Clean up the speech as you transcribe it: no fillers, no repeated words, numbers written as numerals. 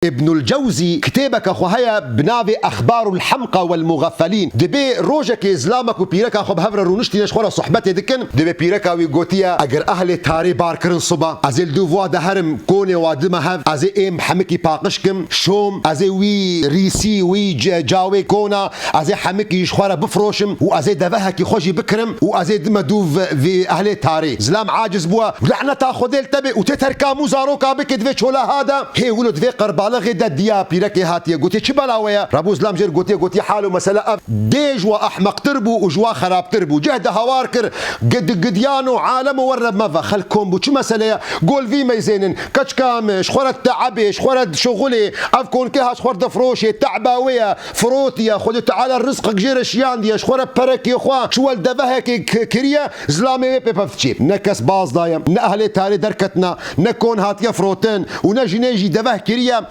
ابن الجوزي كتابك اخوهيا بنافي اخبار الحمقى والمغفلين دبي روجك اسلامك وبيرك اخو بهبر رونشتي نشخوره صحبتي دكن دبي بيرك ويغوتيا اگر اهل تاري باركرن صبا ازل دوفوا دهرم كوني وادما هاف ازي ام حمكي باقشكم شوم ازي وي ريسي وي جاوي كونا ازي حمكي يشخوره بفروشم وازي دبهكي خوجي بكرم وازي دما دوف في اهل تاري زلام عاجز بوا لعنه تاخذ تبي وتتركا مزاروكا بك دفي شولا هذا هي ولد في قربا غدا ديا بيركي هاتيه قلت شي بلاويا رابو زلام جير قلت حاله مساله ديج واحمق تربو وجوا خراب تربو جهد هواركر قديانو عالم ورب مفا خلكم بو شو مساله قول في ميزينن كشكام شخورة تعبي شخورة شغلي افكون كها شخورة دفروشي تعباويه فروتيا خذ تعالى الرزق جير شيان دي شخورة بركي اخوا شو الدبهك كريا زلامي بفتشي نكس باز دايم نأهل تاري دركتنا نكون هاتيه فروتين ونجي نجي دبه كريا